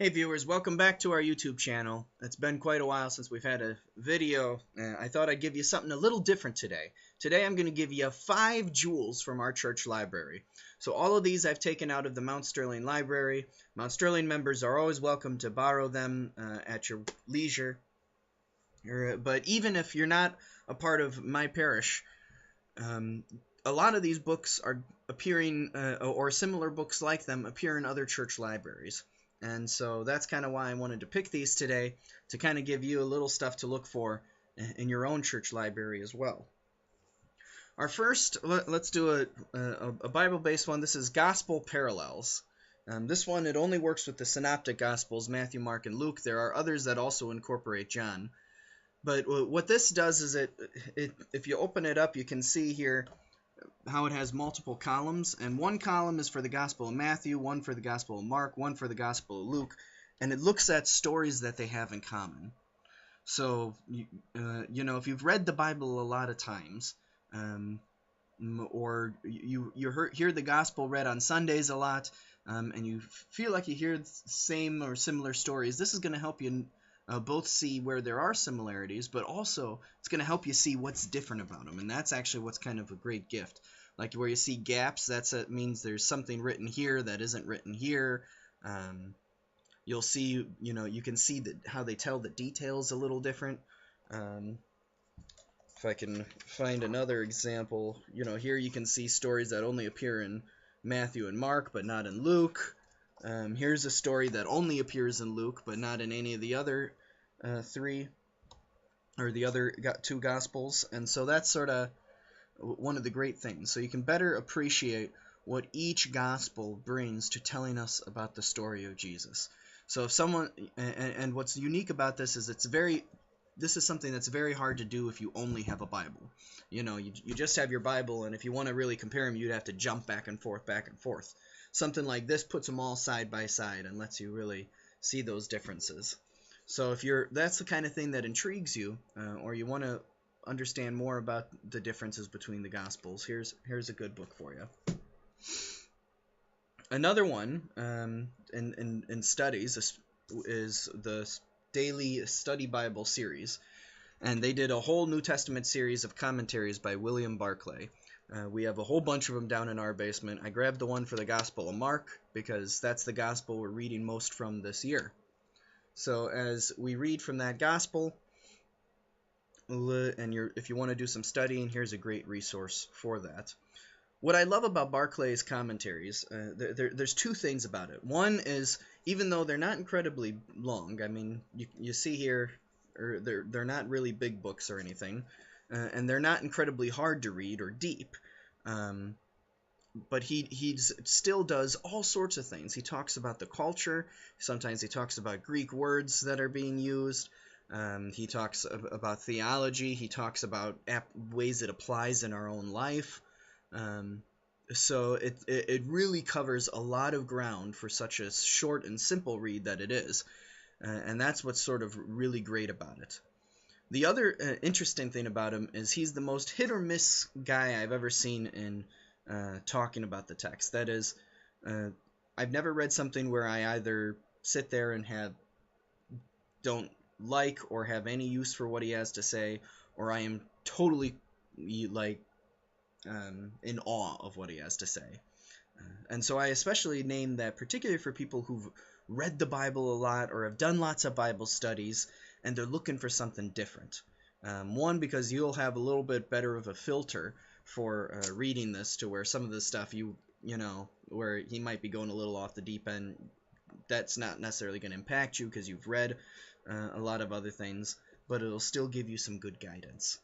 Hey viewers, welcome back to our YouTube channel. It's been quite a while since we've had a video. I thought I'd give you something a little different today. Today I'm going to give you 5 jewels from our church library. So all of these I've taken out of the Mount Sterling Library. Mount Sterling members are always welcome to borrow them at your leisure. But even if you're not a part of my parish, a lot of these books are appearing, or similar books like them appear in other church libraries. And so that's kind of why I wanted to pick these today, to kind of give you a little stuff to look for in your own church library as well. Our first, let's do a Bible-based one. This is Gospel Parallels. This one, it only works with the Synoptic Gospels, Matthew, Mark, and Luke. There are others that also incorporate John. But what this does is if you open it up, you can see here how it has multiple columns, and one column is for the Gospel of Matthew, one for the Gospel of Mark, one for the Gospel of Luke, and it looks at stories that they have in common. So, if you've read the Bible a lot of times, or you hear the Gospel read on Sundays a lot, and you feel like you hear the same or similar stories, this is going to help you both see where there are similarities, but also it's going to help you see what's different about them, and that's actually what's kind of a great gift. Like where you see gaps, that means there's something written here that isn't written here. You'll see, you can see how they tell the details a little different. If I can find another example, here you can see stories that only appear in Matthew and Mark, but not in Luke. Here's a story that only appears in Luke, but not in any of the other 3, or the other 2 Gospels. And so that's sort of one of the great things. So you can better appreciate what each Gospel brings to telling us about the story of Jesus. So if someone, and what's unique about this is this is something that's very hard to do if you only have a Bible. You just have your Bible, and if you want to really compare them, you'd have to jump back and forth. Something like this puts them all side by side and lets you really see those differences. So if that's the kind of thing that intrigues you, or you want to understand more about the differences between the Gospels, here's a good book for you. Another one in studies is the Daily Study Bible series, and they did a whole New Testament series of commentaries by William Barclay. We have a whole bunch of them down in our basement. I grabbed the one for the Gospel of Mark because that's the Gospel we're reading most from this year. So as we read from that Gospel, and if you want to do some studying, here's a great resource for that. What I love about Barclay's commentaries, there's 2 things about it. One is, even though they're not incredibly long, I mean, you see here, they're not really big books or anything, and they're not incredibly hard to read or deep, but he still does all sorts of things. He talks about the culture. Sometimes he talks about Greek words that are being used. He talks about theology. He talks about ways it applies in our own life. So it really covers a lot of ground for such a short and simple read that it is. And that's what's sort of really great about it. The other interesting thing about him is he's the most hit or miss guy I've ever seen in talking about the text. That is, I've never read something where I either sit there and don't like or have any use for what he has to say, or I am totally in awe of what he has to say. And so I especially name that particularly for people who've read the Bible a lot or have done lots of Bible studies, and they're looking for something different. One, because you'll have a little bit better of a filter for reading this, to where some of the stuff where he might be going a little off the deep end, that's not necessarily going to impact you because you've read a lot of other things, but it'll still give you some good guidance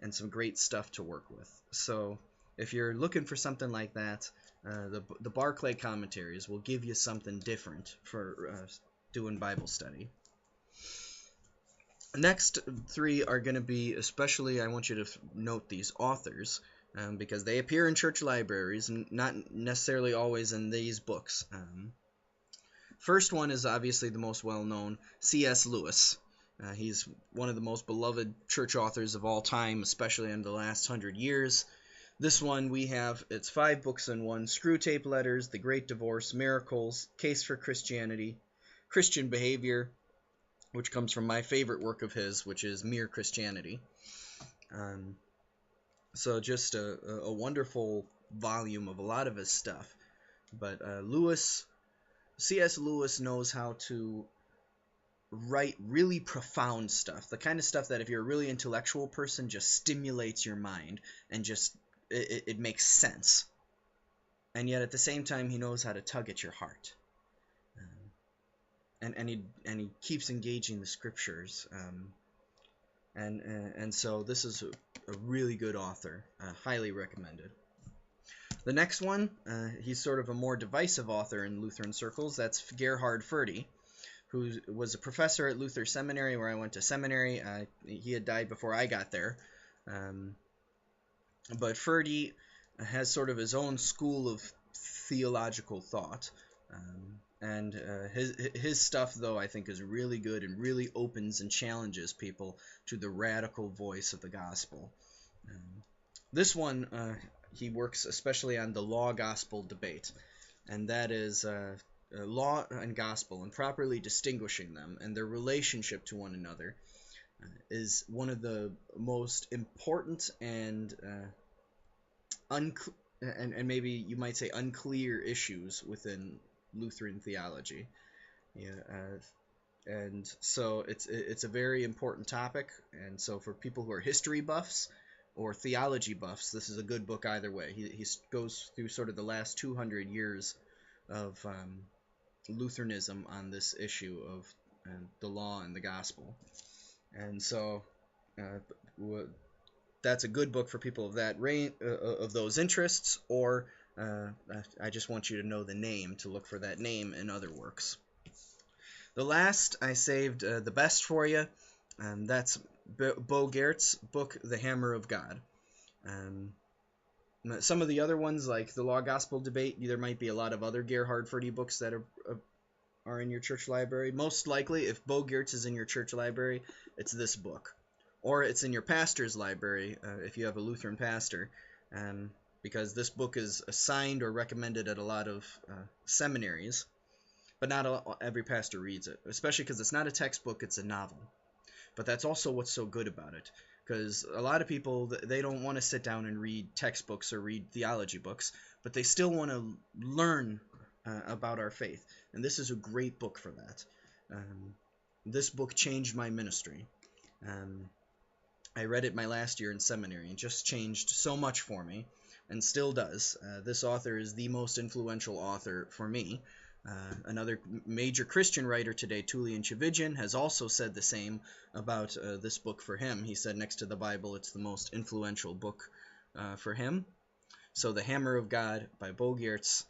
and some great stuff to work with. So if you're looking for something like that, the Barclay commentaries will give you something different for doing Bible study. Next 3 are going to be, especially I want you to note these authors, because they appear in church libraries and not necessarily always in these books. First one is obviously the most well-known, C.S. Lewis. He's one of the most beloved church authors of all time, especially in the last 100 years. This one it's 5 books in one: Screw Tape Letters, The Great Divorce, Miracles, Case for Christianity, Christian Behavior, which comes from my favorite work of his, which is Mere Christianity. So just a wonderful volume of a lot of his stuff. But C.S. Lewis knows how to write really profound stuff, the kind of stuff that if you're a really intellectual person just stimulates your mind and just it makes sense, and yet at the same time he knows how to tug at your heart, and he keeps engaging the scriptures, and so this is a really good author, highly recommended. The next one, he's sort of a more divisive author in Lutheran circles. That's Gerhard Ferdi, who was a professor at Luther Seminary, where I went to seminary. He had died before I got there. But Ferdi has sort of his own school of theological thought. And his stuff, though, I think is really good and really opens and challenges people to the radical voice of the gospel. This one, he works especially on the law-gospel debate, and that is law and gospel, and properly distinguishing them and their relationship to one another is one of the most important and maybe you might say unclear issues within Lutheran theology. And so it's a very important topic, and so for people who are history buffs or theology buffs, this is a good book either way. He goes through sort of the last 200 years of Lutheranism on this issue of the law and the gospel, and so that's a good book for people of that range, of those interests, or I just want you to know the name to look for that name in other works. The last I saved the best for you, and that's Bogaerts' book, The Hammer of God. Some of the other ones, like the Law-Gospel Debate, there might be a lot of other Gerhard Ferdi books that are in your church library. Most likely, if Bogaerts is in your church library, it's this book. Or it's in your pastor's library, if you have a Lutheran pastor, because this book is assigned or recommended at a lot of seminaries, but not every pastor reads it, especially because it's not a textbook, it's a novel. But that's also what's so good about it, because a lot of people, they don't want to sit down and read textbooks or read theology books, but they still want to learn about our faith, and this is a great book for that. This book changed my ministry. I read it my last year in seminary and just changed so much for me, and still does. This author is the most influential author for me. Another major Christian writer today, Tullian Tchividjian, has also said the same about this book for him. He said next to the Bible, it's the most influential book for him. So The Hammer of God by Bogaerts,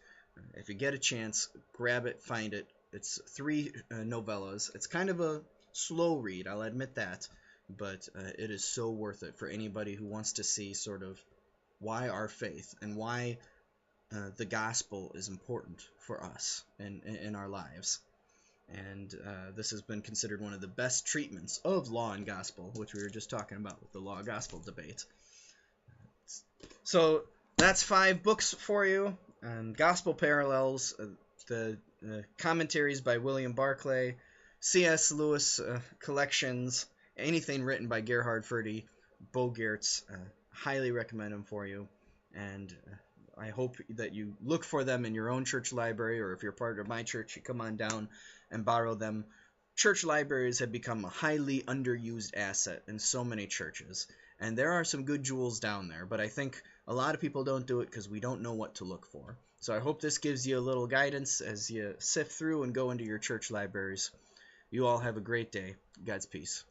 if you get a chance, grab it, find it. It's 3 novellas. It's kind of a slow read, I'll admit that, but it is so worth it for anybody who wants to see sort of why our faith and why the gospel is important for us in our lives. And this has been considered one of the best treatments of law and gospel, which we were just talking about with the law-gospel debate. So that's 5 books for you. Gospel Parallels, the commentaries by William Barclay, C.S. Lewis collections, anything written by Gerhard Ferdi, Bogaerts, highly recommend them for you. And I hope that you look for them in your own church library, or if you're part of my church, you come on down and borrow them. Church libraries have become a highly underused asset in so many churches, and there are some good jewels down there, but I think a lot of people don't do it because we don't know what to look for. So I hope this gives you a little guidance as you sift through and go into your church libraries. You all have a great day. God's peace.